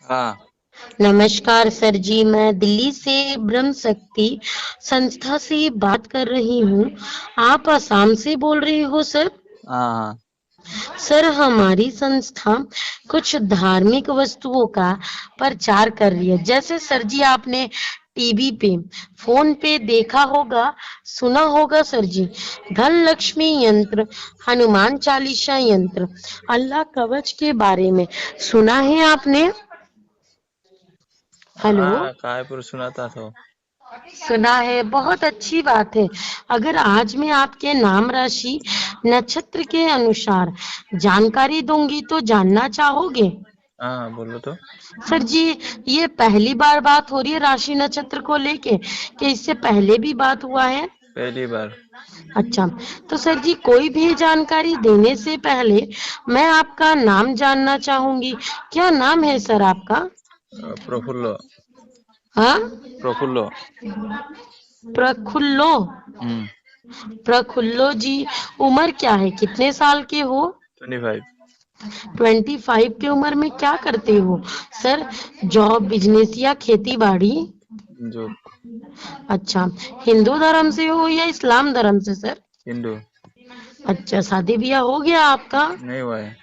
हाँ। नमस्कार सर जी, मैं दिल्ली से ब्रह्म शक्ति संस्था से बात कर रही हूँ। आप असम से बोल रहे हो सर? हाँ। हाँ। सर, हमारी संस्था कुछ धार्मिक वस्तुओं का प्रचार कर रही है। जैसे सर जी आपने टीवी पे, फोन पे देखा होगा, सुना होगा सर जी, धन लक्ष्मी यंत्र, हनुमान चालीसा यंत्र, अल्लाह कवच के बारे में सुना है आपने? हेलो। हाँ, कायपुर सुना था तो। सुना है, बहुत अच्छी बात है। अगर आज मैं आपके नाम राशि नक्षत्र के अनुसार जानकारी दूंगी तो जानना चाहोगे? हाँ, बोलो तो। सर जी, ये पहली बार बात हो रही है राशि नक्षत्र को लेके, कि इससे पहले भी बात हुआ है? पहली बार। अच्छा, तो सर जी कोई भी जानकारी देने से पहले मैं आपका नाम जानना चाहूंगी। क्या नाम है सर आपका? प्रफुल्ल। हाँ, प्रफुल्ल। प्रफुल्लो। हम्म। प्रफुल्लो जी, उम्र क्या है, कितने साल के हो? 25। 25 की उम्र में क्या करते हो सर? जॉब, बिजनेस या खेती बाड़ी? जो अच्छा, हिंदू धर्म से हो या इस्लाम धर्म से सर? हिंदू। अच्छा, शादी ब्याह हो गया आपका? नहीं हुआ है।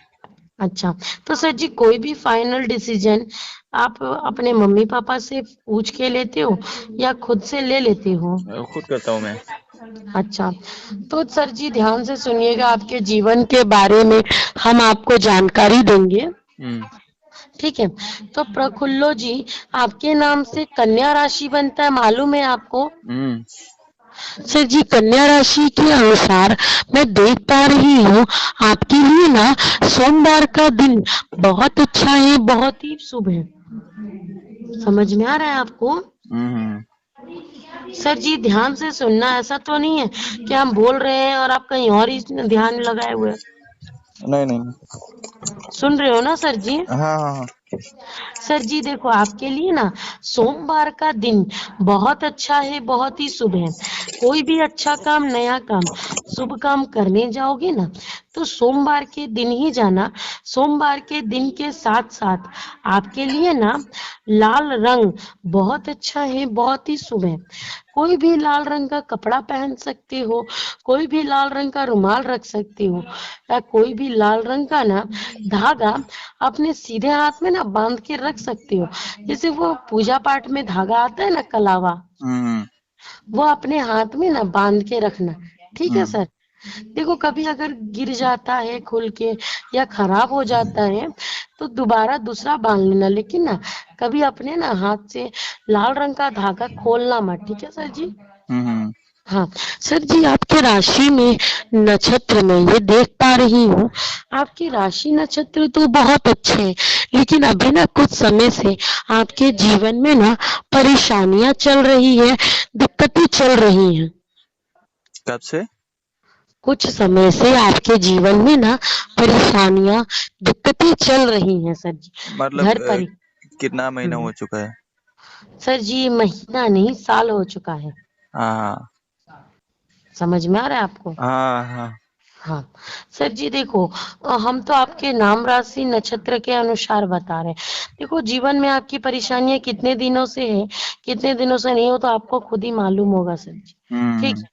अच्छा, तो सर जी कोई भी फाइनल डिसीजन आप अपने मम्मी पापा से पूछ के लेते हो या खुद से ले लेते हो? खुद करता हूँ मैं। अच्छा, तो सर जी ध्यान से सुनिएगा, आपके जीवन के बारे में हम आपको जानकारी देंगे। हम्म। ठीक है, तो प्रफुल्लो जी, आपके नाम से कन्या राशि बनता है, मालूम है आपको? हम्म। सर जी, कन्या राशि के अनुसार मैं देख पा रही हूँ आपके लिए ना सोमवार का दिन बहुत अच्छा है, बहुत ही शुभ है। समझ में आ रहा है आपको? हम्म। सर जी ध्यान से सुनना, ऐसा तो नहीं है कि हम बोल रहे हैं और आप कहीं और ही ध्यान लगाए हुए हैं। नहीं नहीं। सुन रहे हो ना सर जी? हाँ हाँ हाँ। सर जी देखो, आपके लिए ना सोमवार का दिन बहुत अच्छा है, बहुत ही शुभ है। कोई भी अच्छा काम, नया काम, शुभ काम करने जाओगे ना, तो सोमवार के दिन ही जाना। सोमवार के दिन के साथ साथ आपके लिए ना लाल रंग बहुत अच्छा है, बहुत ही शुभ है। कोई भी लाल रंग का कपड़ा पहन सकते हो, कोई भी लाल रंग का रुमाल रख सकते हो, या कोई भी लाल रंग का ना धागा अपने सीधे हाथ में ना बांध के रख सकते हो। जैसे वो पूजा पाठ में धागा आता है ना, कलावा, हम्म। वो अपने हाथ में ना बांध के रखना। ठीक है हम्म। सर? देखो, कभी अगर गिर जाता है खुल के या खराब हो जाता है तो दोबारा दूसरा बांध लेना, लेकिन ना कभी अपने ना हाथ से लाल रंग का धागा खोलना मत। ठीक है सर जी? हम्म। हाँ सर जी, आपके राशि में नक्षत्र में ये देख पा रही हूँ, आपकी राशि नक्षत्र तो बहुत अच्छे हैं, लेकिन अभी ना कुछ समय से आपके जीवन में ना परेशानियां चल रही है, दिक्कतें चल रही हैं। कब से? कुछ समय से आपके जीवन में ना परेशानियां, दिक्कतें चल रही हैं सर जी। मतलब घर पर। कितना महीना हो चुका है? सर जी, महीना नहीं, साल हो चुका है। हाँ समझ में आ रहा है आपको? हाँ हाँ। हाँ सर जी देखो, हम तो आपके नाम राशि नक्षत्र के अनुसार बता रहे हैं। देखो, जीवन में आपकी परेशानियां कितने दिनों से है, कितने दिनों से नहीं हो, तो आपको खुद ही मालूम होगा सर जी। ठीक हम्म। है,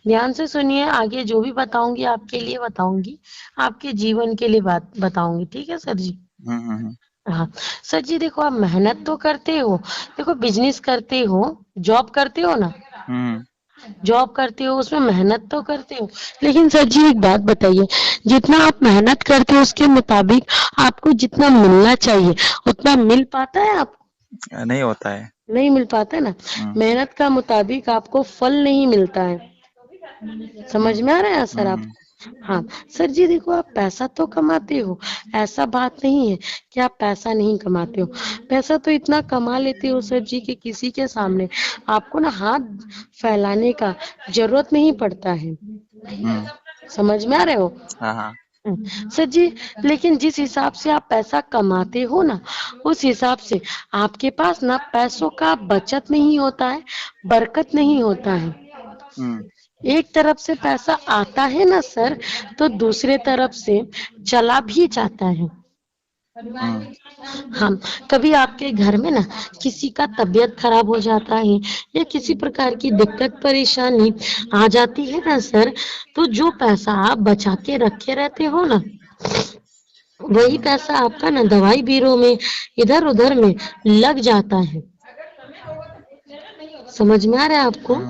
ध्यान से सुनिए, आगे जो भी बताऊंगी आपके लिए बताऊंगी, आपके जीवन के लिए बात बताऊंगी। ठीक है सर जी? हम्म। हाँ सर जी देखो, आप मेहनत तो करते हो, देखो बिजनेस करते हो, जॉब करते हो ना, हम्म। जॉब करते हो उसमें मेहनत तो करते हो, लेकिन सर जी एक बात बताइए, जितना आप मेहनत करते हो उसके मुताबिक आपको जितना मिलना चाहिए उतना मिल पाता है आपको? नहीं होता है। नहीं मिल पाता है ना। हम्म। मेहनत का मुताबिक आपको फल नहीं मिलता है। समझ हम्म। में आ रहा है सर हम्म। आपको? हाँ सर जी देखो, आप पैसा तो कमाते हो, ऐसा बात नहीं है कि आप पैसा नहीं कमाते हो। पैसा तो इतना कमा लेते हो सर जी कि किसी के सामने आपको ना हाथ फैलाने का जरूरत नहीं पड़ता है। हम्म। समझ में आ रहे हो? हाँ हाँ। सर जी, लेकिन जिस हिसाब से आप पैसा कमाते हो ना, उस हिसाब से आपके पास ना पैसों का बचत नहीं होता है, बरकत नहीं होता है। हम्म। एक तरफ से पैसा आता है ना सर, तो दूसरे तरफ से चला भी जाता है। हाँ, कभी आपके घर में ना किसी का तबीयत खराब हो जाता है या किसी प्रकार की दिक्कत परेशानी आ जाती है ना सर, तो जो पैसा आप बचा के रखे रहते हो ना, वही पैसा आपका ना दवाई बीरो में इधर उधर में लग जाता है। समझ में आ रहा है आपको?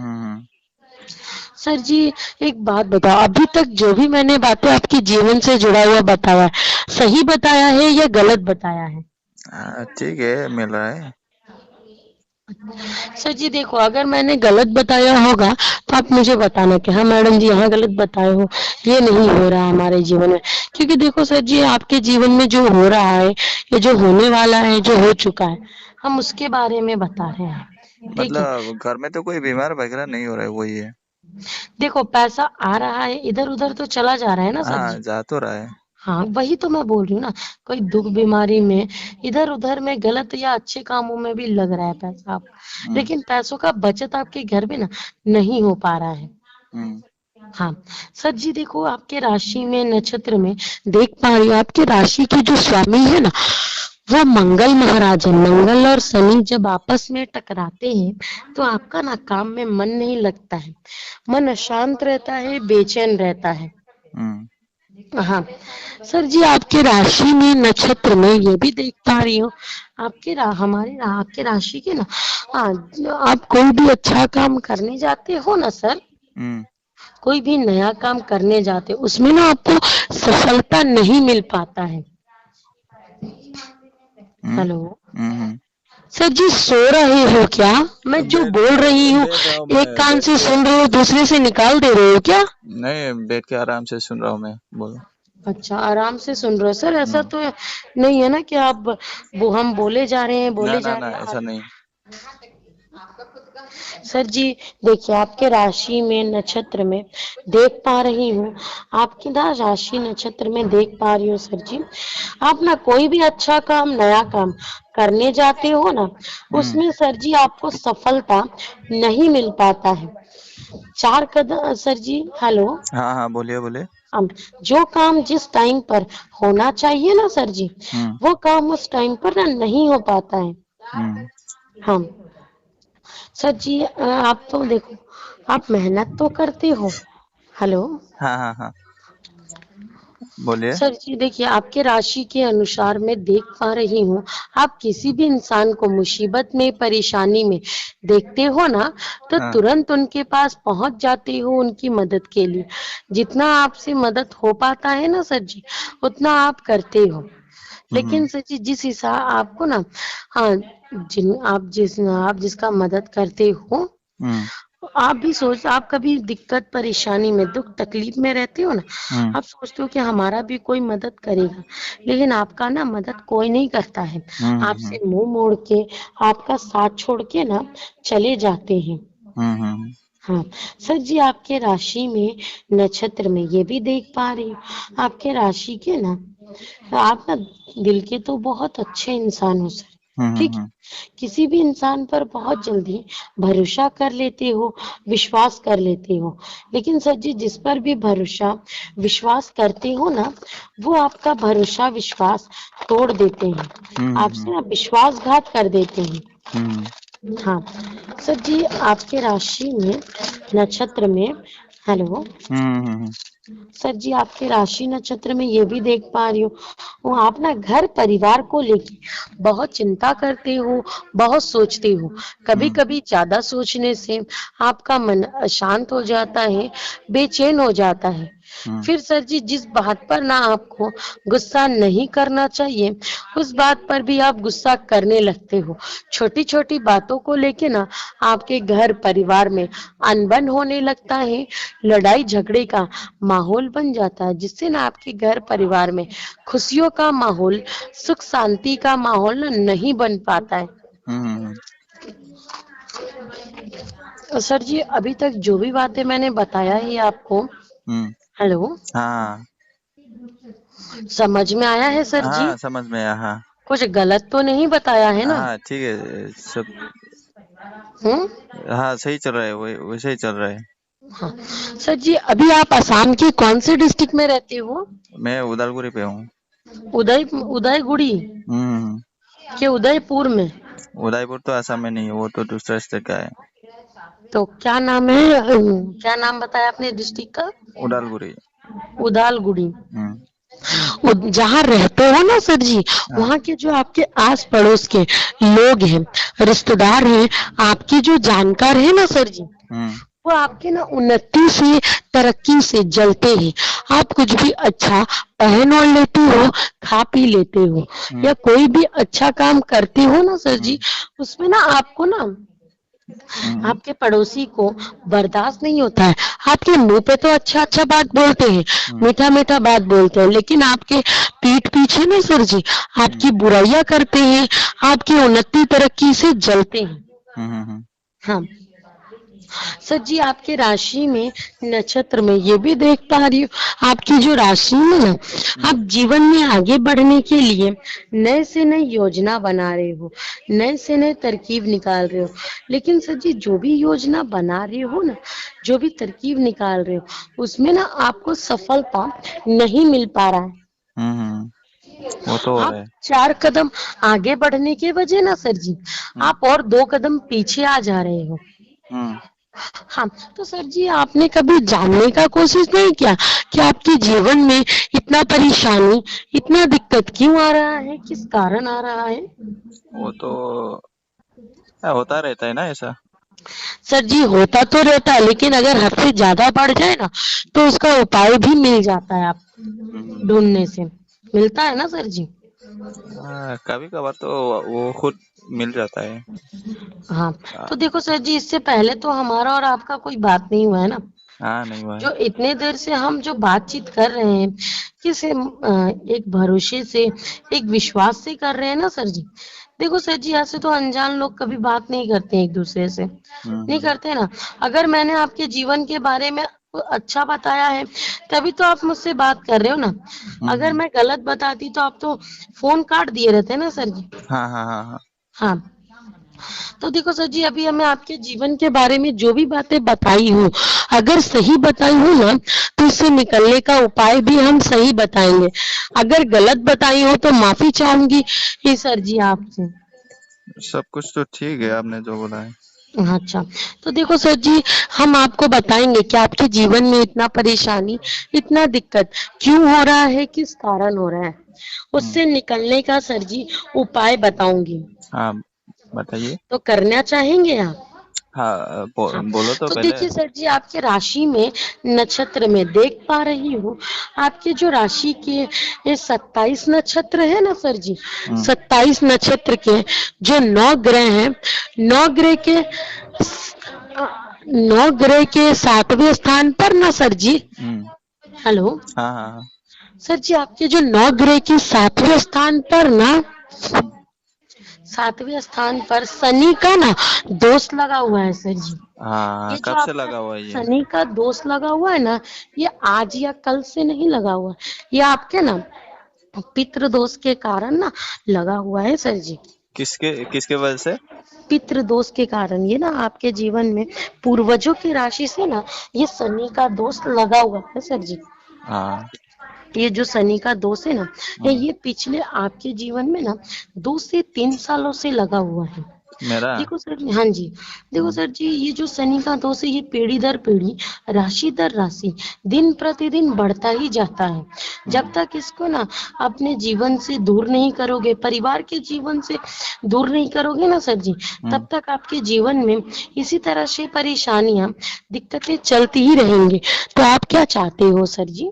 सर जी, एक बात बताओ, अभी तक जो भी मैंने बातें आपके जीवन से जुड़ा हुआ बताया, सही बताया है या गलत बताया है? ठीक है, मिल रहा है। सर जी देखो, अगर मैंने गलत बताया होगा तो आप मुझे बताना कि हाँ मैडम जी यहाँ गलत बताए हो, ये नहीं हो रहा है हमारे जीवन में। क्योंकि देखो सर जी, आपके जीवन में जो हो रहा है या जो होने वाला है, जो हो चुका है, हम उसके बारे में बता रहे हैं। ठीक है, मतलब घर में तो कोई बीमार वगैरह नहीं हो रहा है, वही है। देखो पैसा आ रहा है, इधर उधर तो चला जा रहा है ना सर हाँ, जी। जा तो रहा है। हाँ, वही तो मैं बोल रही हूँ ना, कोई दुख बीमारी में इधर उधर में गलत या अच्छे कामों में भी लग रहा है पैसा आप, हम्म, लेकिन पैसों का बचत आपके घर में ना नहीं हो पा रहा है। हम्म, हाँ, सर जी देखो, आपके राशि में नक्षत्र में देख पा रही हूँ, आपके राशि के जो स्वामी है ना, वो मंगल महाराज है। मंगल और शनि जब आपस में टकराते हैं तो आपका ना काम में मन नहीं लगता है, मन अशांत रहता है, बेचैन रहता है। हम्म, हाँ, सर जी आपके राशि में नक्षत्र में ये भी देख पा रही हूँ, आपके राशि के ना, हाँ, आप कोई भी अच्छा काम करने जाते हो ना सर, हम्म, कोई भी नया काम करने जाते हो उसमें ना आपको सफलता नहीं मिल पाता है। हम्म, हेलो हम्म। सर जी, सो रहे हो क्या? मैं जो बैठ बोल रही हूँ बैठ रहा हूँ एक मैं, कान बैठ से के। सुन रहे हो, दूसरे से निकाल दे रहे हो क्या? नहीं, बैठ के आराम से सुन रहा हूँ मैं, बोलो। अच्छा, आराम से सुन रहे हो सर, ऐसा हम्म। तो नहीं है ना कि आप वो हम बोले जा रहे हैं, ना बोले ना जा ना, रहे हैं ऐसा आप। नहीं। सर जी देखिए, आपके राशि में नक्षत्र में देख पा रही हूँ, आपकी ना राशि नक्षत्र में देख पा रही हूँ सर जी, आप ना कोई भी अच्छा काम नया काम करने जाते हो ना, हम्म। उसमें सर जी आपको सफलता नहीं मिल पाता है। चार कदम सर जी, हेलो, हाँ हाँ, बोलिए बोलिए। हम जो काम जिस टाइम पर होना चाहिए ना सर जी, हम्म, वो काम उस टाइम पर ना नहीं हो पाता है। हम्म। हाँ सर जी, आप तो देखो, आप मेहनत तो करते हो। हेलो हाँ हाँ हाँ, बोलिए। सर जी देखिए, आपके राशि के अनुसार मैं देख पा रही हूँ, आप किसी भी इंसान को मुसीबत में परेशानी में देखते हो ना, तो हाँ। तुरंत उनके पास पहुंच जाते हो उनकी मदद के लिए। जितना आपसे मदद हो पाता है ना सर जी, उतना आप करते हो। हम्म, लेकिन सर जी जिस हिसाब आपको ना, हाँ, आप जिसका मदद करते हो, हम्म, आप भी सोच, आप कभी दिक्कत परेशानी में दुख तकलीफ में रहते हो ना, हम्म, आप सोचते हो कि हमारा भी कोई मदद करेगा, लेकिन आपका ना मदद कोई नहीं करता है। हम्म, हम्म, आपसे मुंह मोड़ के, आपका साथ छोड़ के ना चले जाते हैं। हम्म, हम्म, हाँ, सर जी आपके राशि में नक्षत्र में ये भी देख पा रही हूँ, आपके राशि के ना, आप ना दिल के तो बहुत अच्छे इंसान हो सर। हम्म, ठीक है, किसी भी इंसान पर बहुत जल्दी भरोसा कर लेते हो, विश्वास कर लेते हो, लेकिन सर जी जिस पर भी भरोसा विश्वास करते हो ना, वो आपका भरोसा विश्वास तोड़ देते हैं, हम्म, आपसे ना विश्वासघात कर देते हैं। हम्म, हाँ, सर जी आपके राशि में नक्षत्र में, हेलो, हम्म, हम्म, सर जी आपके राशि नक्षत्र में ये भी देख पा रही हूँ, वो आप ना घर परिवार को लेके बहुत चिंता करते हो, बहुत सोचते हो, कभी हम्म, कभी ज्यादा सोचने से आपका मन अशांत हो जाता है, बेचैन हो जाता है। हम्म, फिर सर जी जिस बात पर ना आपको गुस्सा नहीं करना चाहिए, उस बात पर भी आप गुस्सा करने लगते हो। छोटी छोटी बातों को लेके ना आपके घर परिवार में अनबन होने लगता है, लड़ाई झगड़े का माहौल बन जाता है, जिससे ना आपके घर परिवार में खुशियों का माहौल, सुख शांति का माहौल ना नहीं बन पाता है। हम्म, सर जी अभी तक जो भी बातें मैंने बताया है आपको, हम्म, हेलो, हाँ समझ में आया है सर जी? हाँ, समझ में आया। हाँ कुछ गलत तो नहीं बताया है ना? हाँ, ठीक है सब। हम्म, हाँ, सही चल रहा है, वैसे ही चल रहा है। हाँ सर जी, अभी आप असम के कौन से डिस्ट्रिक्ट में रहते हो? मैं उदालपुरी पे हूँ। उदयगुड़ी हम्म। के उदयपुर में। उदयपुर तो असम में नहीं है, वो तो दूसरा स्टेट का है। तो क्या नाम है, क्या नाम बताया आपने डिस्ट्रिक्ट का? उदालगुड़ी। उदालगुड़ी। हम्म। जहाँ रहते हो ना सर जी, हाँ। वहाँ के जो आपके आस पड़ोस के लोग हैं, रिश्तेदार हैं, आपके जो जानकार है ना सर जी, हम्म। वो आपके ना उन्नति से, तरक्की से जलते हैं। आप कुछ भी अच्छा पहन और लेते हो, खा पी लेते हो, या कोई भी अच्छा काम करते हो ना सर जी, उसमें ना आपको ना हम्म। आपके पड़ोसी को बर्दाश्त नहीं होता है। आपके मुंह पे तो अच्छा अच्छा बात बोलते हैं, मीठा मीठा बात बोलते हैं, लेकिन आपके पीठ पीछे ना सर जी आपकी बुराइयां करते हैं, आपकी उन्नति तरक्की से जलते हैं। हम्म। हाँ सर जी, आपके राशि में, नक्षत्र में ये भी देख पा रही हूँ, आपकी जो राशि में ना, आप जीवन में आगे बढ़ने के लिए नए से नई योजना बना रहे हो, नए से नए तरकीब निकाल रहे हो। लेकिन सर जी, जो भी योजना बना रहे हो ना, जो भी तरकीब निकाल रहे हो, उसमें ना आपको सफलता नहीं मिल पा रहा है। हम्म। वो तो हो रहा आप है। 4 कदम आगे बढ़ने के वजह ना सर जी, हम्म। आप और 2 कदम पीछे आ जा रहे हो। हम्म। हाँ, तो सर जी, आपने कभी जानने का कोशिश नहीं किया कि आपके जीवन में इतना परेशानी, इतना दिक्कत क्यों आ रहा है, किस कारण आ रहा है? वो तो होता रहता है ना ऐसा। सर जी, होता तो रहता है, लेकिन अगर हद से ज्यादा बढ़ जाए ना, तो उसका उपाय भी मिल जाता है। आप ढूंढने से मिलता है ना सर जी। कभी कभार तो वो खुद मिल जाता है। हाँ, हाँ। तो देखो सर जी, इससे पहले तो हमारा और आपका कोई बात नहीं हुआ है ना। हाँ, नहीं हुआ है। जो इतने देर से हम जो बातचीत कर रहे हैं, किस एक भरोसे से, एक विश्वास से कर रहे हैं ना सर जी। देखो सर जी, ऐसे तो अनजान लोग कभी बात नहीं करते एक दूसरे से, नहीं हम्म। करते ना। अगर मैंने आपके जीवन के बारे में अच्छा बताया है, तभी तो आप मुझसे बात कर रहे हो ना। अगर हम्म। मैं गलत बताती तो आप तो फोन काट दिए रहते ना सर जी। हाँ, हाँ, हाँ, हाँ। हाँ, तो देखो सर जी, अभी हमें आपके जीवन के बारे में जो भी बातें बताई हूँ, अगर सही बताई हूँ ना, तो इससे निकलने का उपाय भी हम सही बताएंगे। अगर गलत बताई हो तो माफी चाहूंगी ये सर जी आपसे। सब कुछ तो ठीक है आपने जो बोला है। अच्छा, तो देखो सर जी, हम आपको बताएंगे कि आपके जीवन में इतना परेशानी, इतना दिक्कत क्यों हो रहा है, किस कारण हो रहा है, उससे निकलने का सर जी उपाय बताऊंगी। हाँ, बताइए। तो करना चाहेंगे आप? हाँ, हाँ, बोलो तो तो पहले। देखिए सर जी, आपके राशि में, नक्षत्र में देख पा रही हूँ, आपके जो राशि के ये 27 नक्षत्र है ना सर जी, 27 नक्षत्र के जो 9 ग्रह हैं, 9 ग्रह के 7वें स्थान पर ना सर जी, हेलो हाँ, हाँ, हाँ। सर जी, आपके जो 9 ग्रह के 7वें स्थान पर ना, 7वें स्थान पर शनि का ना दोष लगा हुआ है सर जी। हाँ, ये जो कब से आपका लगा हुआ है ये? शनि का दोष लगा हुआ है ना, ये आज या कल से नहीं लगा हुआ, ये आपके ना पितृ दोष के कारण ना लगा हुआ है सर जी। किसके किसके वजह से? पितृ दोष के कारण ये ना आपके जीवन में पूर्वजों की राशि से ना ये शनि का दोष लगा हुआ है सर जी। हाँ। ये जो शनि का दोष है ना, ये पिछले आपके जीवन में ना 2 से 3 सालों से लगा हुआ है। मेरा। देखो सर, हाँ जी, देखो सर जी, ये जो शनि का दोष है, ये पीढ़ी दर पीढ़ी, राशि दर राशि, दिन प्रतिदिन बढ़ता ही जाता है। जब तक इसको ना अपने जीवन से दूर नहीं करोगे, परिवार के जीवन से दूर नहीं करोगे ना सर जी, तब तक आपके जीवन में इसी तरह से परेशानियां, दिक्कतें चलती ही रहेंगी। तो आप क्या चाहते हो सर जी?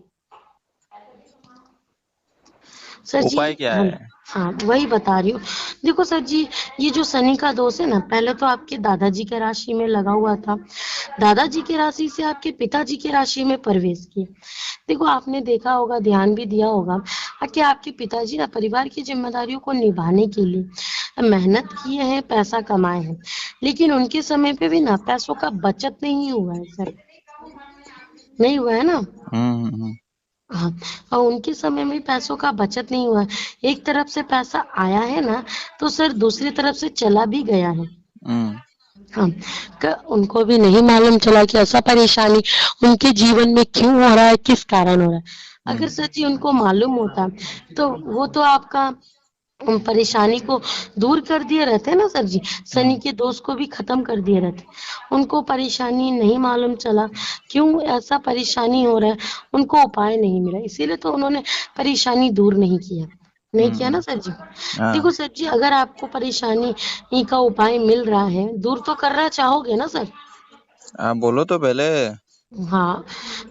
सर जी, उपाय क्या हाँ, है? हाँ वही बता रही हूँ। देखो सर जी, ये जो शनि का दोष है ना, पहले तो आपके दादाजी के राशि में लगा हुआ था, दादाजी की राशि से आपके पिताजी की राशि में प्रवेश किया। देखो, आपने देखा होगा, ध्यान भी दिया होगा कि आपके पिताजी ना परिवार की जिम्मेदारियों को निभाने के लिए मेहनत किए हैं, पैसा कमाए हैं, लेकिन उनके समय पे भी ना पैसों का बचत नहीं हुआ है सर, नहीं हुआ है ना। हम्म। हाँ, और उनके समय में पैसों का बचत नहीं हुआ। एक तरफ से पैसा आया है ना, तो सर दूसरी तरफ से चला भी गया है। हम्म। हाँ, उनको भी नहीं मालूम चला कि ऐसा परेशानी उनके जीवन में क्यों हो रहा है, किस कारण हो रहा है। अगर सर जी उनको मालूम होता तो वो तो आपका परेशानी को दूर कर दिए रहते ना सर जी। सनी के दोस्त को भी खत्म कर दिए रहते। उनको परेशानी नहीं मालूम चला, क्यों ऐसा परेशानी हो रहा है, उनको उपाय नहीं मिला, इसीलिए तो उन्होंने परेशानी दूर नहीं किया ना सर जी। देखो हाँ सर जी, अगर आपको परेशानी का उपाय मिल रहा है, दूर तो करना चाहोगे ना सर। हाँ, बोलो तो पहले। हाँ,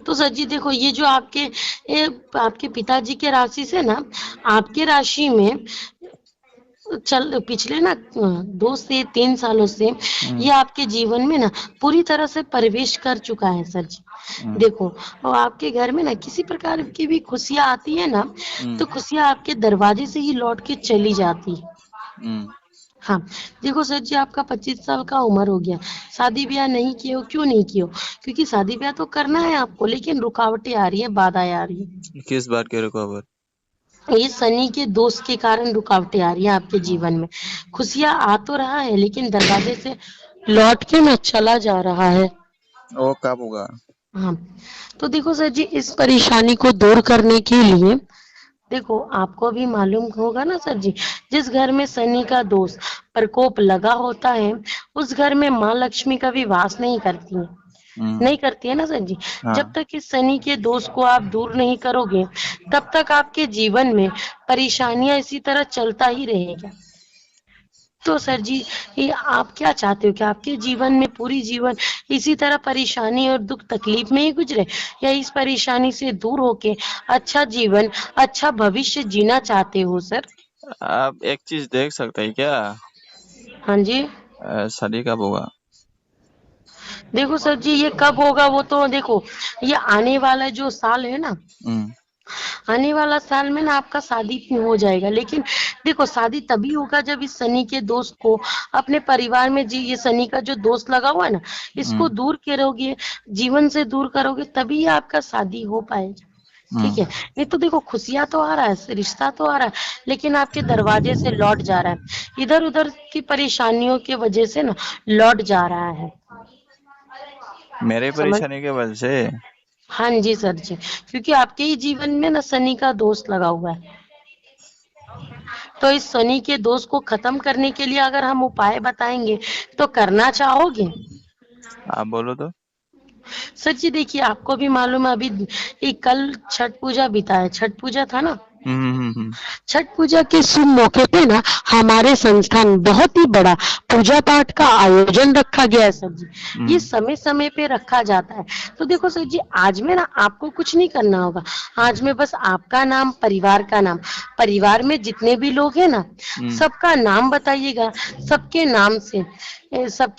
तो सर जी देखो, ये जो आपके पिताजी के राशि से ना, आपके राशि में पिछले ना 2 से 3 सालों से ये आपके जीवन में ना पूरी तरह से प्रवेश कर चुका है सर जी। देखो, और आपके घर में ना किसी प्रकार की भी खुशियाँ आती है ना, तो खुशियाँ आपके दरवाजे से ही लौट के चली जाती है। हाँ, देखो सर जी, आपका 25 साल का उम्र हो गया, शादी ब्याह नहीं किए हो, क्यों नहीं किए हो? क्योंकि शादी ब्याह तो करना है आपको, लेकिन रुकावटें आ रही है, बाधाएं आ रही है। किस बात के रुकावट? ये शनि के दोष के कारण रुकावटें आ रही है आपके जीवन में। खुशियां आ तो रहा है, लेकिन दरवाजे से लौट के ना चला जा रहा है। वो कब होगा? हाँ, तो देखो सर जी, इस परेशानी को दूर करने के लिए देखो, आपको भी मालूम होगा ना सर जी, जिस घर में शनि का दोष प्रकोप लगा होता है, उस घर में माँ लक्ष्मी का भी वास नहीं करती है ना सर जी। जब हाँ। तक इस शनि के दोष को आप दूर नहीं करोगे, तब तक आपके जीवन में परेशानियां इसी तरह चलता ही रहेगा। तो सर जी, ये आप क्या चाहते हो कि आपके जीवन में पूरी जीवन इसी तरह परेशानी और दुख तकलीफ में ही गुजरे, या इस परेशानी से दूर होके अच्छा जीवन, अच्छा भविष्य जीना चाहते हो सर? आप एक चीज देख सकते हैं क्या? हाँ जी। शादी कब होगा? देखो सर जी, ये कब होगा वो तो देखो, ये आने वाला जो साल है ना, आने वाला साल में ना आपका शादी हो जाएगा, लेकिन देखो, शादी तभी होगा जब इस शनि के दोस्त को अपने परिवार में, जी ये शनि का जो दोस्त लगा हुआ है ना, इसको दूर करोगे, जीवन से दूर करोगे, तभी आपका शादी हो पाएगा। ठीक है, नहीं तो देखो, खुशियां तो आ रहा है, रिश्ता तो आ रहा है, लेकिन आपके दरवाजे से लौट जा रहा है, इधर उधर की परेशानियों की वजह से ना लौट जा रहा है। मेरे समझ। परेशानी के वजह से? हाँ जी सर जी, क्योंकि आपके ही जीवन में ना शनि का दोष लगा हुआ है, तो इस शनि के दोष को खत्म करने के लिए अगर हम उपाय बताएंगे, तो करना चाहोगे? आप बोलो तो। सर जी देखिए, आपको भी मालूम है, अभी कल छठ पूजा बीता है, छठ पूजा था ना। छठ पूजा के शुभ मौके पे ना हमारे संस्थान बहुत ही बड़ा पूजा पाठ का आयोजन रखा गया है सर जी। ये समय समय पे रखा जाता है। तो देखो सर जी, आज में ना आपको कुछ नहीं करना होगा, आज में बस आपका नाम, परिवार का नाम, परिवार में जितने भी लोग हैं ना, सबका नाम बताइएगा, सबके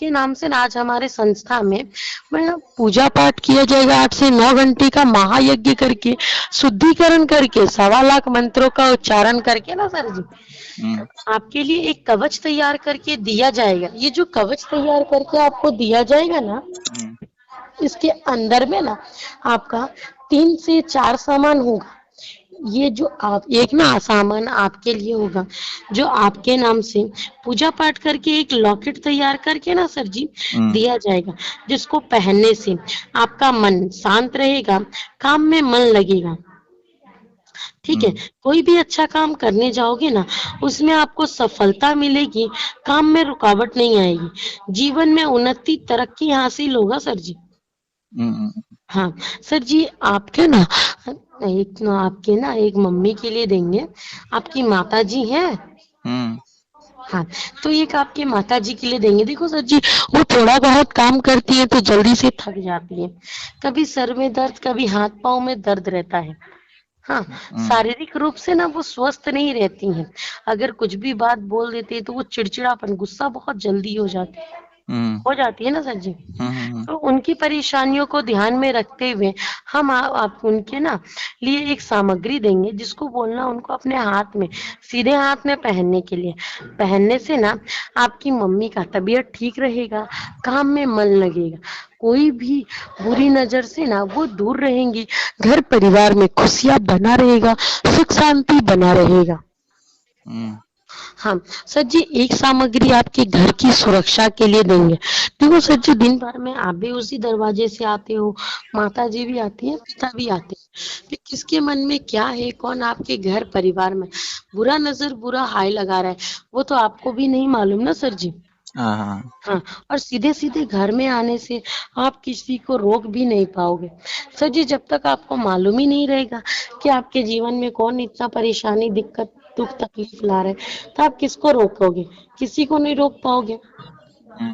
नाम से ना आज हमारे संस्था में पूजा पाठ किया जाएगा। 8 से 9 घंटे का महायज्ञ करके, शुद्धिकरण करके, 1.25 लाख मंत्रों का उच्चारण करके ना सर जी, आपके लिए एक कवच तैयार करके दिया जाएगा। ये जो कवच तैयार करके आपको दिया जाएगा ना, इसके अंदर में ना आपका 3 से 4 सामान होगा। ये जो आप एक ना सामान आपके लिए होगा, जो आपके नाम से पूजा पाठ करके एक लॉकेट तैयार करके ना सर जी दिया जाएगा, जिसको पहनने से आपका मन शांत रहेगा, काम में मन लगेगा। ठीक है, कोई भी अच्छा काम करने जाओगे ना, उसमें आपको सफलता मिलेगी, काम में रुकावट नहीं आएगी, जीवन में उन्नति, तरक्की हासिल होगा सर जी। हाँ सर जी, आपके ना एक मम्मी के लिए देंगे, आपकी माता जी हैं। हाँ, तो एक आपके माता जी के लिए देंगे। देखो सर जी, वो थोड़ा बहुत काम करती है तो जल्दी से थक जाती है, कभी सर में दर्द, कभी हाथ पाँव में दर्द रहता है। हाँ, शारीरिक रूप से ना वो स्वस्थ नहीं रहती हैं, अगर कुछ भी बात बोल देती है तो वो चिड़चिड़ापन, गुस्सा बहुत जल्दी हो जाती है ना सर जी। तो उनकी परेशानियों को ध्यान में रखते हुए हम आप उनके ना लिए एक सामग्री देंगे, जिसको बोलना उनको अपने हाथ में, सीधे हाथ में पहनने के लिए। पहनने से ना आपकी मम्मी का तबीयत ठीक रहेगा, काम में मन लगेगा, कोई भी बुरी नजर से ना वो दूर रहेंगी, घर परिवार में खुशियां बना रहेगा, सुख शांति बना रहेगा। हाँ, सर जी एक सामग्री आपके घर की सुरक्षा के लिए देंगे। देखो सर जी दिन भर में आप भी उसी दरवाजे से आते हो, माताजी भी आती हैं, पिता भी आते हैं। फिर किसके मन में क्या है, कौन आपके घर परिवार में बुरा नज़र, बुरा हाय लगा रहा है, वो तो आपको भी नहीं मालूम ना सर जी। हाँ हाँ। हाँ, और सीधे-सीधे घर में आने से आप किसी को रोक भी नहीं पाओगे। सर जी जब तक आपको मालूम ही नहीं रहेगा कि आपके जीवन में कौन इतना परेशानी, दिक्कत, दुःख, तकलीफ ला रहा है, तो आप किसको रोकोगे? किसी को नहीं रोक पाओगे। हम्म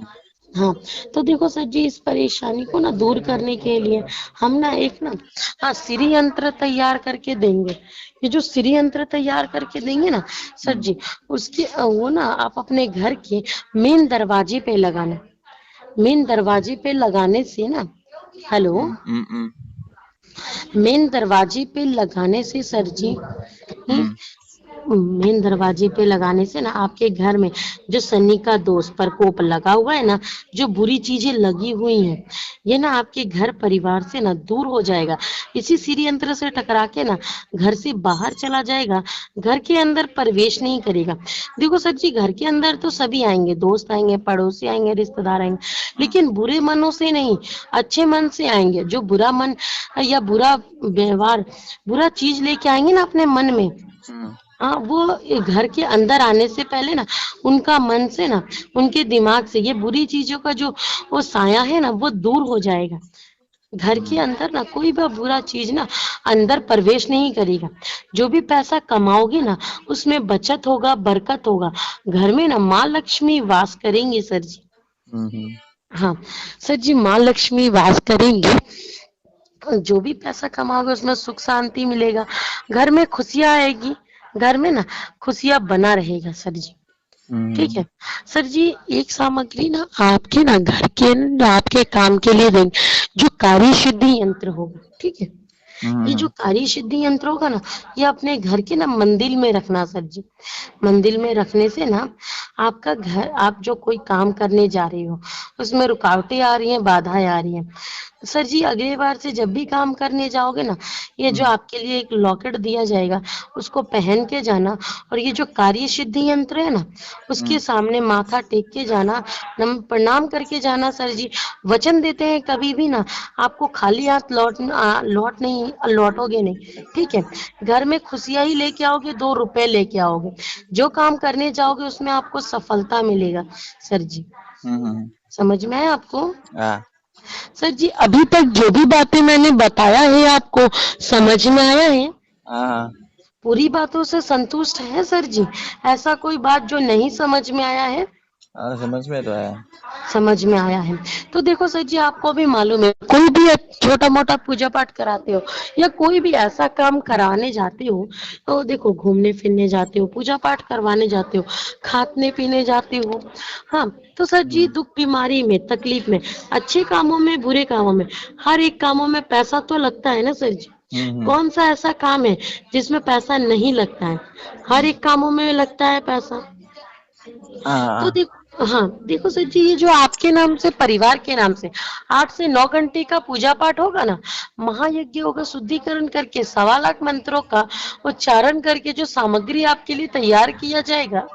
हाँ, तो देखो सर जी इस परेशानी को ना दूर करने के लिए हम ना एक ना हाँ, श्री यंत्र तैयार करके देंगे। ये जो श्री यंत्र तैयार करके देंगे ना सर हम्म जी, उसके वो ना आप अपने घर के मेन दरवाजे पे लगाना। मेन दरवाजे पे लगाने से ना, हेलो, हम्म हम्म हम्म मेन दरवाजे पे लगाने से सर जी हम्म मेन दरवाजे पे लगाने से ना आपके घर में जो शनि का दोष प्रकोप लगा हुआ है ना, जो बुरी चीजें लगी हुई हैं, ये ना आपके घर परिवार से ना दूर हो जाएगा। इसी श्री यंत्र से टकरा के ना घर से बाहर चला जाएगा, घर के अंदर प्रवेश नहीं करेगा। देखो सर जी घर के अंदर तो सभी आएंगे, दोस्त आएंगे, पड़ोसी आएंगे, रिश्तेदार आएंगे, लेकिन बुरे मनों से नहीं, अच्छे मन से आएंगे। जो बुरा मन या बुरा व्यवहार, बुरा चीज लेके आएंगे ना अपने मन में, हम्म हाँ वो घर के अंदर आने से पहले ना उनका मन से ना, उनके दिमाग से ये बुरी चीजों का जो वो साया है ना वो दूर हो जाएगा। घर के हम्म अंदर ना कोई भी बुरा चीज ना अंदर प्रवेश नहीं करेगा। जो भी पैसा कमाओगे ना उसमें बचत होगा, बरकत होगा। घर में ना माँ लक्ष्मी वास करेंगी सर जी। हम्म हाँ सर जी माँ लक्ष्मी वास करेंगी। जो भी पैसा कमाओगे उसमें सुख शांति मिलेगा, घर में खुशियाँ आएगी, घर में ना खुशियाँ बना रहेगा सर जी। ठीक हम्म है सर जी, एक सामग्री ना आपके ना घर के ना आपके काम के लिए देंगे, जो कार्य सिद्धि यंत्र होगा। ठीक है, ये जो हम्म कार्य सिद्धि यंत्र होगा ना, ये अपने घर के ना मंदिर में रखना सर जी। मंदिर में रखने से ना आपका घर, आप जो कोई काम करने जा रही हो उसमें रुकावटें आ रही हैं, बाधाएं आ रही हैं, सर जी अगली बार से जब भी काम करने जाओगे ना, ये जो हम्म आपके लिए एक लॉकेट दिया जाएगा उसको पहन के जाना, और ये जो कार्य सिद्धि यंत्र है ना उसके हम्म सामने माथा टेक के जाना, प्रणाम करके जाना सर जी। वचन देते हैं कभी भी ना आपको खाली हाथ लौटोगे नहीं। ठीक है, घर में खुशियां ही लेके आओगे, 2 रुपए लेके आओगे, जो काम करने जाओगे उसमें आपको सफलता मिलेगा सर जी। हम्म। समझ में आया आपको? हाँ सर जी अभी तक जो भी बातें मैंने बताया है आपको समझ में आया है? हाँ हाँ। पूरी बातों से संतुष्ट है सर जी? ऐसा कोई बात जो नहीं समझ में आया है? हाँ, समझ में तो आया। समझ में आया है। तो देखो सर जी आपको भी मालूम है, कोई भी छोटा मोटा पूजा पाठ कराते हो या कोई भी ऐसा काम कराने जाते हो, तो देखो घूमने फिरने जाते हो, पूजा पाठ करवाने जाते हो, खाने पीने जाते हो, हाँ, तो सर जी हम्म दुख बीमारी में, तकलीफ में, अच्छे कामों में, बुरे कामों में, हर एक कामों में पैसा तो लगता है ना सर जी। हम्म कौन सा ऐसा काम है जिसमें पैसा नहीं लगता है? हर हम्म। एक कामों में लगता है पैसा। हाँ तो हाँ। देखो, हाँ देखो सर जी ये जो आपके नाम से, परिवार के नाम से 8 से 9 घंटे का पूजा पाठ होगा ना, महायज्ञ होगा, शुद्धिकरण करके 1.25 लाख मंत्रों का उच्चारण करके जो सामग्री आपके लिए तैयार किया जाएगा,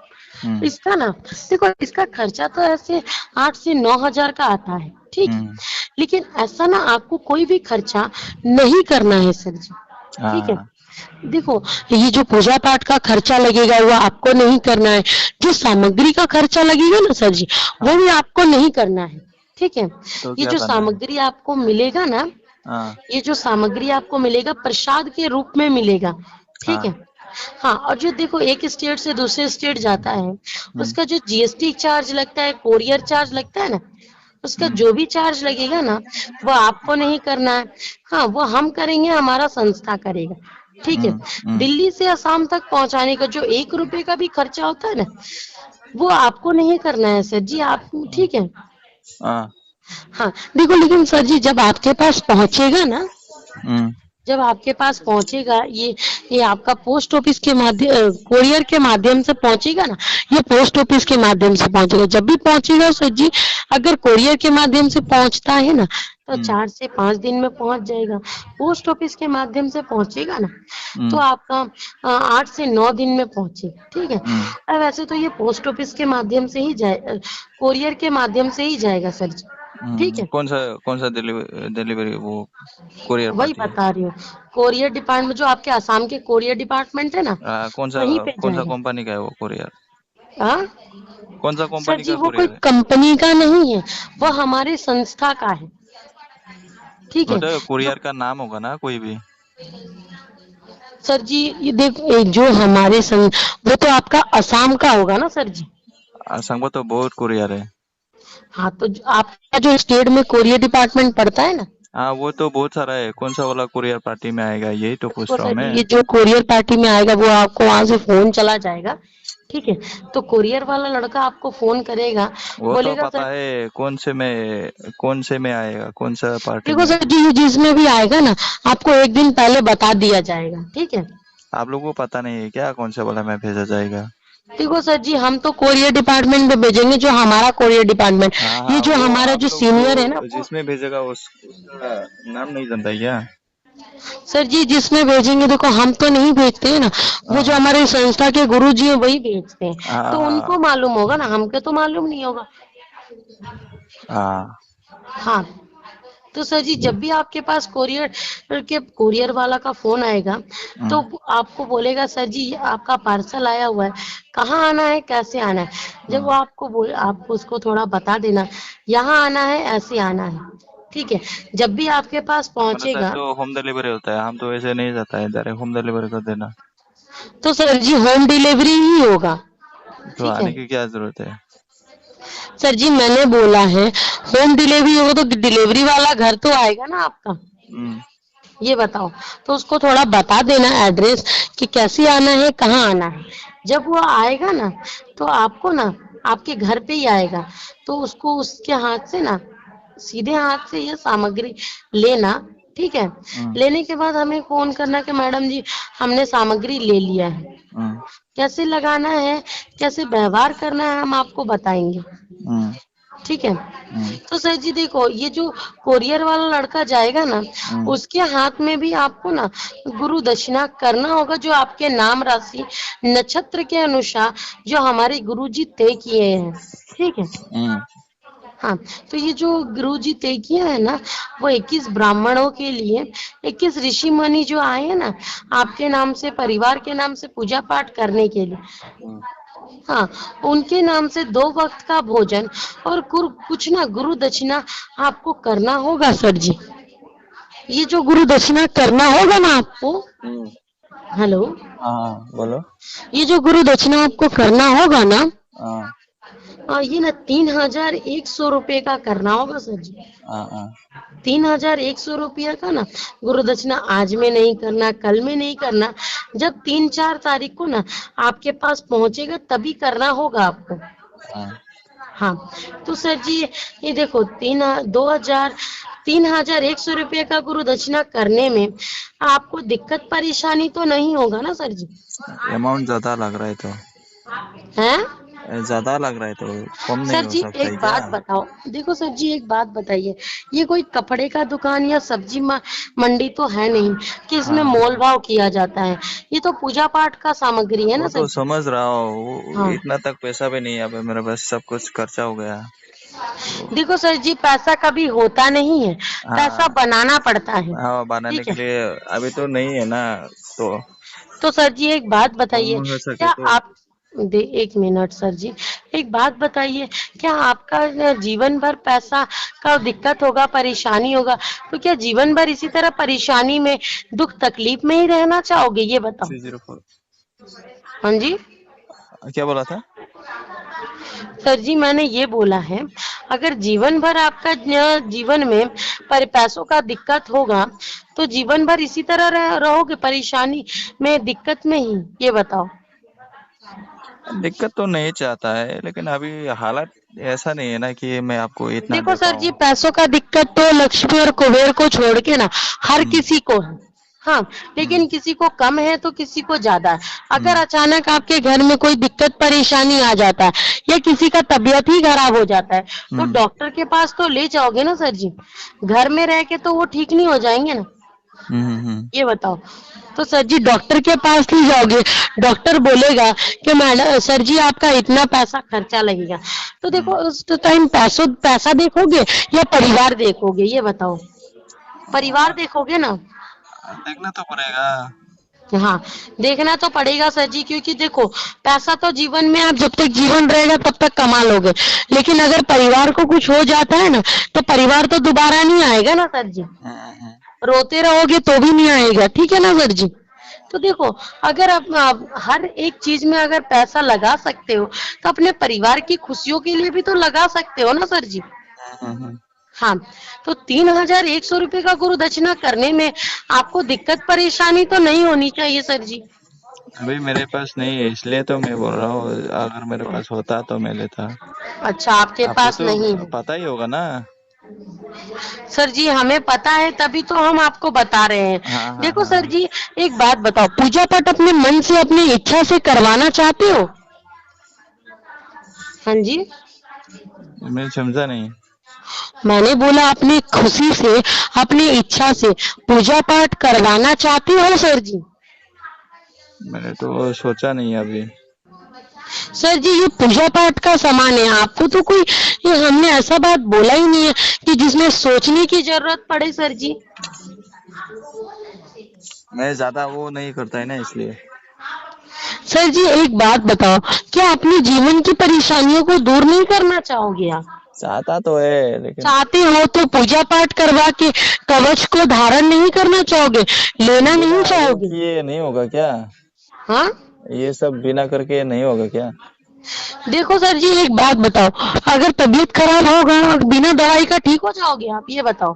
हम्म इसका ना देखो इसका खर्चा तो ऐसे 8 से 9 हजार का आता है। ठीक है, हम्म। लेकिन ऐसा ना आपको कोई भी खर्चा नहीं करना है सर जी। ठीक है, हाँ देखो ये जो पूजा पाठ का खर्चा लगेगा वो आपको नहीं करना है, जो सामग्री का खर्चा लगेगा ना सर जी वो हाँ। भी आपको नहीं करना है। ठीक है, तो ये क्या जो करना है? सामग्री आपको मिलेगा ना, हाँ ये जो सामग्री आपको मिलेगा प्रसाद के रूप में मिलेगा। ठीक हाँ। है, हाँ, और जो देखो एक स्टेट से दूसरे स्टेट जाता है हम्म उसका जो जीएसटी चार्ज लगता है, कोरियर चार्ज लगता है ना, उसका हम्म जो भी चार्ज लगेगा ना वो आपको नहीं करना है। हाँ वो हम करेंगे, हमारा संस्था करेगा। ठीक है, हम्म। दिल्ली से असम तक पहुंचाने का जो 1 रुपए का भी खर्चा होता है ना वो आपको नहीं करना है सर जी। आप ठीक है, हाँ। हाँ देखो लेकिन सर जी जब आपके पास पहुंचेगा ना, हम्म जब आपके पास पहुंचेगा ये आपका पोस्ट ऑफिस के माध्यम कोरियर के माध्यम से पहुंचेगा ना, ये पोस्ट ऑफिस के माध्यम से पहुंचेगा। जब भी पहुंचेगा सर जी, अगर कोरियर के माध्यम से पहुंचता है ना तो 4 से 5 दिन में पहुंच जाएगा। पोस्ट ऑफिस के माध्यम से पहुंचेगा ना तो आपका 8 से 9 दिन में पहुंचेगा। ठीक है। अब वैसे तो ये पोस्ट ऑफिस के माध्यम से ही जाए, कोरियर के माध्यम से ही जाएगा सर जी। ठीक है। कौन सा डिलीवरी वो कोरियर वही पार्टी है? बता रही हूँ, कोरियर डिपार्टमेंट जो आपके असम के कोरियर डिपार्टमेंट है ना, कौन वहीं पे सा जाएगा। कंपनी का है वो कोरियर? हाँ कौन सा सर कंपनी जी, का वो कोई कोरियर है? कंपनी का नहीं है, वो हमारे संस्था का है। ठीक वो है। तो जो कुरियर का नाम होगा ना कोई भी। सर जी ये देखो, जो हमारे वो तो आपका असम का होगा ना सर जी। असम में तो बहुत कुरियर है। हाँ तो आपका जो स्टेट में कोरियर डिपार्टमेंट पड़ता है ना, हाँ, वो तो बहुत सारा है। कौन सा वाला कुरियर पार्टी में आएगा, यही तो देखो पूछ रहा हूँ सर जी, मैं। ये जो कोरियर पार्टी में आएगा वो आपको वहां से फोन चला जाएगा। ठीक है। तो कोरियर वाला लड़का आपको फोन करेगा, वो तो बोलेगा पता सर, है कौन से में आएगा, कौन सा पार्टी देखो में। सर जी ये जिसमें भी आएगा ना, आपको एक दिन पहले बता दिया जाएगा। ठीक है। आप लोगों को पता नहीं है क्या कौन से वाला में भेजा जाएगा? देखो सर जी, हम तो कोरियर डिपार्टमेंट में भेजेंगे, जो हमारा कोरियर डिपार्टमेंट, हाँ ये हाँ, जो वो हमारा आप जो लोग सीनियर है ना जो वो, जिसमें भेजेगा उसका नाम नहीं जानता है क्या? सर जी जिसमें भेजेंगे, देखो हम तो नहीं भेजते हैं ना, वो जो हाँ हमारे संस्था के गुरु जी हैं वही भेजते हैं। हाँ तो हाँ उनको मालूम होगा ना, हमको तो मालूम नहीं होगा। हाँ। हाँ तो सर जी, जब भी आपके पास कोरियर वाला का फोन आएगा तो आपको बोलेगा सर जी ये आपका पार्सल आया हुआ है, कहाँ आना है, कैसे आना है। जब वो आपको आपको उसको थोड़ा बता देना, यहाँ आना है, ऐसे आना है। ठीक है। जब भी आपके पास हमारा साइड पहुंचेगा तो होम डिलीवरी होता है, हम तो ऐसे नहीं जाता है, डायरेक्ट होम डिलीवरी कर देना। तो सर जी होम डिलीवरी ही होगा। तो ठीक है। आने की क्या जरूरत है? सर जी मैंने बोला है होम डिलीवरी होगा, तो डिलीवरी वाला घर तो आएगा ना आपका, हम्म ये बताओ। तो उसको थोड़ा बता देना एड्रेस कि कैसे आना है, कहाँ आना है। जब वो आएगा ना तो आपको ना आपके घर पे ही आएगा, तो उसको उसके हाथ से ना, सीधे हाथ से ये सामग्री लेना। ठीक है। हम्म लेने के बाद हमें फोन करना कि मैडम जी हमने सामग्री ले लिया है, हम्म कैसे लगाना है, कैसे व्यवहार करना है, हम आपको बताएंगे। हम्म ठीक है। हम्म तो सर जी देखो, ये जो कोरियर वाला लड़का जाएगा ना, हम्म उसके हाथ में भी आपको ना गुरु दक्षिणा करना होगा, जो आपके नाम राशि नक्षत्र के अनुसार जो हमारे गुरु जी तय किए हैं। ठीक है। हम्म हाँ तो ये जो गुरु जी तय किया है ना, वो 21 ब्राह्मणों के लिए, 21 ऋषि मुनि जो आए हैं ना आपके नाम से, परिवार के नाम से पूजा पाठ करने के लिए, हाँ उनके नाम से 2 वक्त का भोजन और कुछ ना गुरु दक्षिणा आपको करना होगा सर जी। ये जो गुरु दक्षिणा करना होगा ना आपको, हम्म। हेलो, हाँ, बोलो। ये जो गुरु दक्षिणा आपको करना होगा ना, हाँ ये ना 3100 रुपये का करना होगा सर जी। हाँ हाँ 3100 रुपया का ना गुरु दक्षिणा आज में नहीं करना, कल में नहीं करना, जब 3-4 तारीख को ना आपके पास पहुंचेगा तभी करना होगा आपको। हाँ। हाँ तो सर जी ये देखो, 3100 रुपये का गुरु दक्षिणा करने में आपको दिक्कत परेशानी तो नहीं होगा ना सर जी? अमाउंट ज्यादा लग रहा है तो, हैं? ज्यादा लग रहा है तो कम नहीं सर हो जी सकता एक है क्या? बात बताओ, देखो सर जी एक बात बताइए, ये कोई कपड़े का दुकान या सब्जी मंडी तो है नहीं कि इसमें हाँ, मोल भाव किया जाता है। ये तो पूजा पाठ का सामग्री है ना वो सर तो जी। समझ रहा हूँ। हाँ इतना तक पैसा भी नहीं है अब मेरे पास, सब कुछ खर्चा हो गया। देखो सर जी, पैसा कभी होता नहीं है, पैसा हाँ बनाना पड़ता है। हाँ, बनाने ठीक के है। लिए अभी तो नहीं है ना, तो तो सर जी एक बात कम बताइए, हो सके क्या तो। आप 1 मिनट सर जी, एक बात बताइए, क्या आपका जीवन भर पैसा का दिक्कत होगा, परेशानी होगा, तो क्या जीवन भर इसी तरह परेशानी में, दुख तकलीफ में ही रहना चाहोगे, ये बताओ। 304। हाँ जी क्या बोला था? सर जी, मैंने ये बोला है, अगर जीवन भर आपका जीवन में पैसों का दिक्कत होगा तो जीवन भर इसी तरह रहोगे परेशानी में, दिक्कत में ही, ये बताओ। दिक्कत तो नहीं चाहता है, लेकिन अभी हालात ऐसा नहीं है ना कि मैं आपको इतना देखो दे सर जी, पाऊँ। पैसों का दिक्कत तो लक्ष्मी और कुबेर को छोड़ के ना हर हम्म किसी को है। हाँ, हम्म लेकिन किसी को कम है तो किसी को ज्यादा है। अगर हम्म अचानक आपके घर में कोई दिक्कत परेशानी आ जाता है या किसी का तबीयत ही खराब हो जाता है, तो हम्म डॉक्टर के पास तो ले जाओगे ना सर जी। घर में रह के तो वो ठीक नहीं हो जाएंगे ना। हम्म। ये बताओ। तो सर जी डॉक्टर के पास नहीं जाओगे, डॉक्टर बोलेगा कि मैडम सर जी आपका इतना पैसा खर्चा लगेगा। तो देखो उस टाइम पैसा देखोगे या परिवार देखोगे, ये बताओ। परिवार देखोगे ना। देखना तो पड़ेगा। हाँ, देखना तो पड़ेगा सर जी, क्योंकि देखो पैसा तो जीवन में आप जब तक जीवन रहेगा तब तक कमा लोगे, लेकिन अगर परिवार को कुछ हो जाता है ना, तो परिवार तो दोबारा नहीं आएगा ना सर जी। हम्म। रोते रहोगे तो भी नहीं आएगा, ठीक है ना सर जी। तो देखो, अगर आप हर एक चीज में अगर पैसा लगा सकते हो, तो अपने परिवार की खुशियों के लिए भी तो लगा सकते हो ना सर जी। हम्म। हाँ, तो 3,100 रुपये का गुरु दक्षिणा करने में आपको दिक्कत परेशानी तो नहीं होनी चाहिए सर जी। अभी मेरे पास नहीं है, इसलिए तो मैं बोल रहा हूँ, अगर मेरे पास होता तो मैं लेता। अच्छा, आपके आपको पास तो नहीं है। पता ही होगा ना। सर जी हमें पता है, तभी तो हम आपको बता रहे हैं। हाँ हाँ देखो हाँ। सर जी, एक बात बताओ, पूजा पाठ अपने मन से अपनी इच्छा से करवाना चाहते हो? हाँ जी। मैं समझा नहीं। मैंने बोला अपनी खुशी से, अपनी इच्छा से पूजा पाठ करवाना चाहते हो सर जी? मैंने तो सोचा नहीं अभी। सर जी ये पूजा पाठ का सामान है, आपको तो कोई, ये हमने ऐसा बात बोला ही नहीं है कि जिसमें सोचने की जरूरत पड़े सर जी। मैं ज्यादा वो नहीं करता है ना, इसलिए। सर जी एक बात बताओ, क्या अपने जीवन की परेशानियों को दूर नहीं करना चाहोगे आप? चाहता तो है लेकिन। चाहते हो तो पूजा पाठ करवा के कवच को धारण नहीं करना चाहोगे, लेना बिना नहीं वो चाहोगे? किए नहीं होगा क्या? हाँ। ये सब बिना करके नहीं होगा क्या? देखो सर जी एक बात बताओ, अगर तबीयत खराब होगा और बिना दवाई का ठीक हो जाओगे आप, ये बताओ।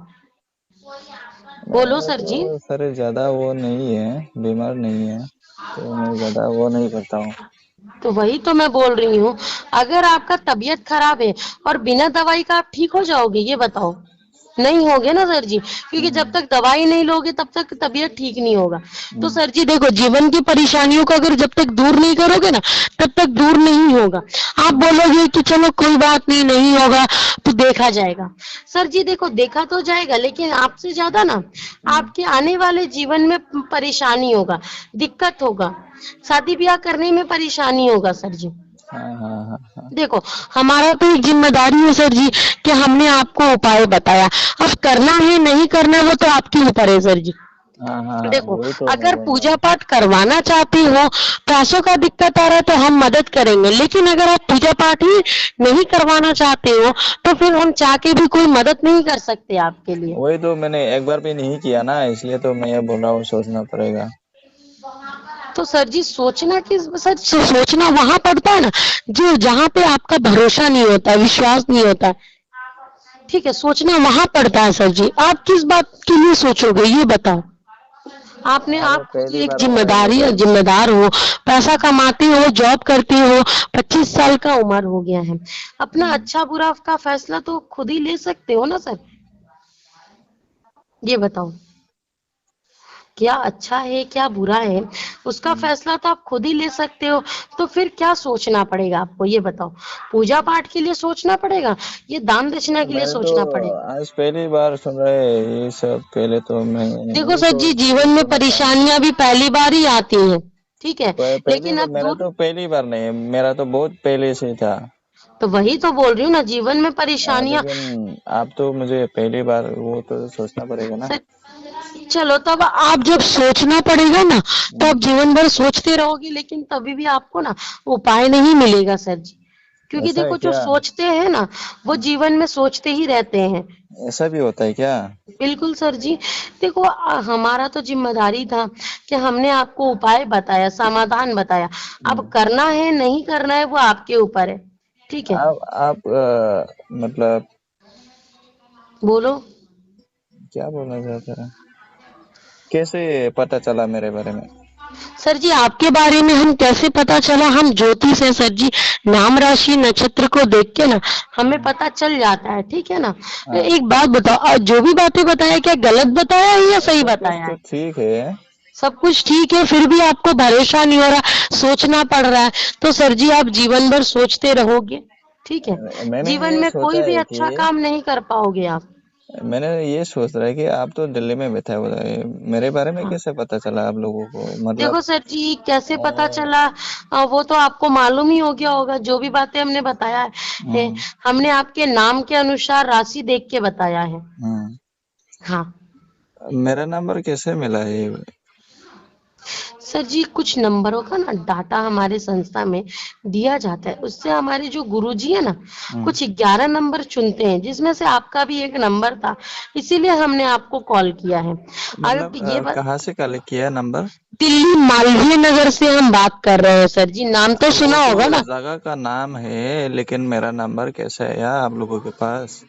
बोलो मेरा सर जी। तो सर ज्यादा वो नहीं है, बीमार नहीं है, तो मैं ज्यादा वो नहीं करता हूँ। तो वही तो मैं बोल रही हूँ, अगर आपका तबीयत खराब है और बिना दवाई का आप ठीक हो जाओगे, ये बताओ। नहीं होगे ना सर जी, क्योंकि जब तक दवाई नहीं लोगे तब तक तबीयत ठीक नहीं होगा। तो हम्म सर जी देखो, जीवन की परेशानियों को अगर जब तक दूर नहीं करोगे ना, तब तक दूर नहीं होगा। आप बोलोगे कि चलो कोई बात नहीं, नहीं होगा तो देखा जाएगा। सर जी देखो, देखा तो जाएगा, लेकिन आपसे ज्यादा ना हम्म। आपके आने वाले जीवन में परेशानी होगा, दिक्कत होगा, शादी ब्याह करने में परेशानी होगा सर जी। हाँ हाँ हाँ हाँ देखो, हमारा तो एक जिम्मेदारी है सर जी कि हमने आपको उपाय बताया। अब करना है नहीं करना वो तो आपके ऊपर है सर जी। हाँ हाँ हाँ, देखो, वही तो मैं अगर बोल रहा पूजा हूँ। पाठ करवाना चाहती हो, पैसों का दिक्कत आ रहा है तो हम मदद करेंगे, लेकिन अगर आप पूजा पाठ ही नहीं करवाना चाहते हो तो फिर हम चाह के भी कोई मदद नहीं कर सकते आपके लिए। वही तो मैंने एक बार भी नहीं किया ना, इसलिए तो मैं ये बोल रहा हूँ, सोचना पड़ेगा। तो सर जी सोचना किस सर, सोचना वहां पड़ता है ना जो जहाँ पे आपका भरोसा नहीं होता, विश्वास नहीं होता। ठीक है, सोचना वहां पड़ता है सर जी। आप किस बात के लिए सोचोगे, ये बताओ। आपने, अरे आप खुद पहली एक बार हो रहा है ये तो। जिम्मेदार हो, पैसा कमाते हो, जॉब करते हो, 25 साल का उम्र हो गया है, अपना हम्म अच्छा बुरा का फैसला तो खुद ही ले सकते हो ना सर। ये बताओ, क्या अच्छा है क्या बुरा है, उसका हम्म। फैसला तो आप खुद ही ले सकते हो। तो फिर क्या सोचना पड़ेगा आपको, ये बताओ। पूजा पाठ के लिए सोचना पड़ेगा, ये दान दक्षिणा के लिए मैंने तो सोचना पड़ेगा? आज पहली बार सुन रहे हैं ये सब, पहले तो मैं देखो नहीं सर जी, जीवन में सुना था। परेशानियां भी पहली बार ही आती हैं, ठीक है, पहली लेकिन बार, अब मेरा दूर, तो पहली बार नहीं है, मेरा तो बहुत पहले से था। तो वही तो बोल रही हूँ ना, जीवन में परेशानियां। लेकिन आप तो मुझे पहली बार, वो तो सोचना पड़ेगा ना। सर चलो, तब आप जब सोचना पड़ेगा ना, तो आप हम्म, जीवन भर सोचते रहोगे, लेकिन तभी भी आपको ना उपाय नहीं मिलेगा सर जी। क्योंकि ऐसा है देखो, जो क्या? सोचते हैं ना वो जीवन में सोचते ही रहते हैं। ऐसा भी होता है क्या? बिल्कुल सर जी। देखो, हमारा तो जिम्मेदारी था कि हमने आपको उपाय बताया, समाधान बताया। अब हम्म। करना है नहीं करना है वो आपके ऊपर है, ठीक है। आप मतलब बोलो। क्या बोलना चाहते हैं? कैसे पता चला मेरे बारे में? सर जी आपके बारे में हम कैसे पता चला, हम ज्योतिष है सर जी, नाम राशि नक्षत्र को देख के ना हमें हम्म, पता चल जाता है, ठीक है ना। हाँ, एक बात बताओ, जो भी बातें बताया क्या गलत बताया है या सही सब कुछ बताया तो है? ठीक है। सब कुछ ठीक है, फिर भी आपको भरोसा नहीं हो रहा, सोचना पड़ रहा है, तो सर जी आप जीवन भर सोचते रहोगे, ठीक है। मैंने जीवन ये में सोचा कोई भी है अच्छा कि काम नहीं कर पाओगे आप। मैंने ये सोच रहा है कि आप तो दिल्ली में बैठे हुए हैं, मेरे बारे में हाँ, कैसे पता चला आप लोगों को, मतलब। देखो सर जी कैसे पता अ, चला, वो तो आपको मालूम ही हो गया होगा, जो भी बातें हमने बताया है, हम्म, हमने आपके नाम के अनुसार राशि देख के बताया है। हम्म। हाँ मेरा नंबर कैसे मिला है? सर जी, कुछ नंबरों का ना डाटा हमारे संस्था में दिया जाता है, उससे हमारे जो गुरुजी है ना, हम्म। कुछ 11 नंबर चुनते हैं, जिसमें से आपका भी एक नंबर था, इसीलिए हमने आपको कॉल किया है। मतलब अब ये बात, कहाँ से कलेक्ट किया नंबर? दिल्ली मालवीय नगर से हम बात कर रहे हैं सर जी, नाम तो वो सुना तो होगा ना। जगह का नाम है, लेकिन मेरा नंबर कैसे आया आप लोगों के पास?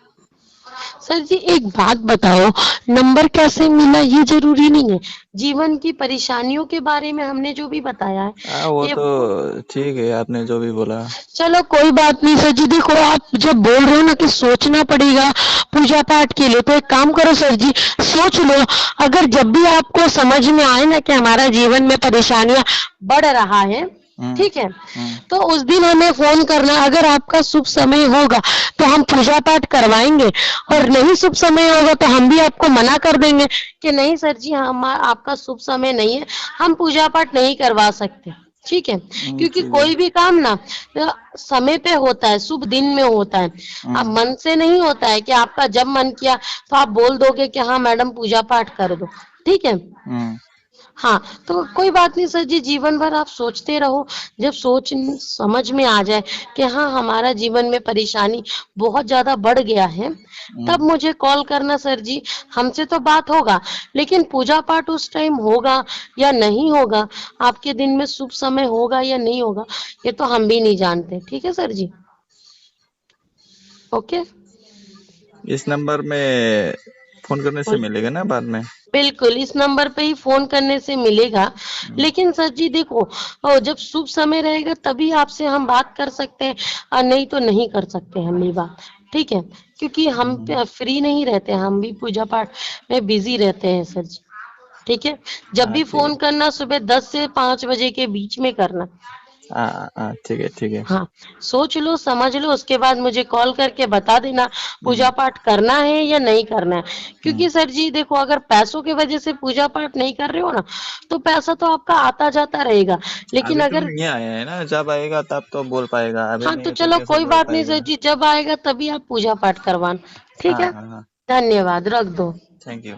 सर जी एक बात बताओ, नंबर कैसे मिला ये जरूरी नहीं है, जीवन की परेशानियों के बारे में हमने जो भी बताया है हाँ, वो ये, तो ठीक है, आपने जो भी बोला। चलो कोई बात नहीं सर जी। देखो आप जब बोल रहे हो ना कि सोचना पड़ेगा पूजा पाठ के लिए, तो एक काम करो सर जी, सोच लो। अगर जब भी आपको समझ में आए ना कि हमारा जीवन में परेशानियां बढ़ रहा है, हम्म, ठीक है, हम्म, तो उस दिन हमें फोन करना। अगर आपका शुभ समय होगा तो हम पूजा पाठ करवाएंगे, और हम्म, नहीं शुभ समय होगा तो हम भी आपको मना कर देंगे कि नहीं सर जी, हम आपका शुभ समय नहीं है, हम पूजा पाठ नहीं करवा सकते, ठीक है। क्योंकि ठीक है। कोई भी काम ना समय पे होता है, शुभ दिन में होता है। अब हम्म, मन से नहीं होता है कि आपका जब मन किया तो आप बोल दोगे कि हाँ मैडम पूजा पाठ कर दो, ठीक है। हम्म, हाँ, तो कोई बात नहीं सर जी, जीवन भर आप सोचते रहो। जब सोच समझ में आ जाए कि हाँ हमारा जीवन में परेशानी बहुत ज्यादा बढ़ गया है, तब हम्म। मुझे कॉल करना सर जी। हमसे तो बात होगा, लेकिन पूजा पाठ उस टाइम होगा या नहीं होगा, आपके दिन में शुभ समय होगा या नहीं होगा, ये तो हम भी नहीं जानते, ठीक है सर जी। ओके। इस नंबर में फोन करने से बोल- मिलेगा ना बाद में? बिल्कुल इस नंबर पे ही फोन करने से मिलेगा। हम्म, लेकिन सर जी देखो, जब शुभ समय रहेगा तभी आपसे हम बात कर सकते हैं, और नहीं तो नहीं कर सकते हम ये बात, ठीक है। क्योंकि हम हम्म। फ्री नहीं रहते, हम भी पूजा पाठ में बिजी रहते हैं सर जी, ठीक है। जब हाँ, भी ठीक है। फोन करना सुबह 10 से 5 बजे के बीच में करना। हाँ, हाँ, ठीक है, ठीक है। हाँ, सोच लो समझ लो, उसके बाद मुझे कॉल करके बता देना पूजा हम्म, पाठ करना है या नहीं करना है। हम्म। क्योंकि सर जी देखो, अगर पैसों की वजह से पूजा पाठ नहीं कर रहे हो ना, तो पैसा तो आपका आता जाता रहेगा, लेकिन अभी तो अगर, नहीं आया है ना, जब आएगा तब तो बोल पाएगा, अभी हाँ नहीं तो है तो चलो कैसे कोई बोल बात नहीं सर पाएगा? जी, जब आएगा तभी आप पूजा पाठ करवाना, ठीक हाँ, है। हाँ, हाँ। धन्यवाद, रख दो। Thank you.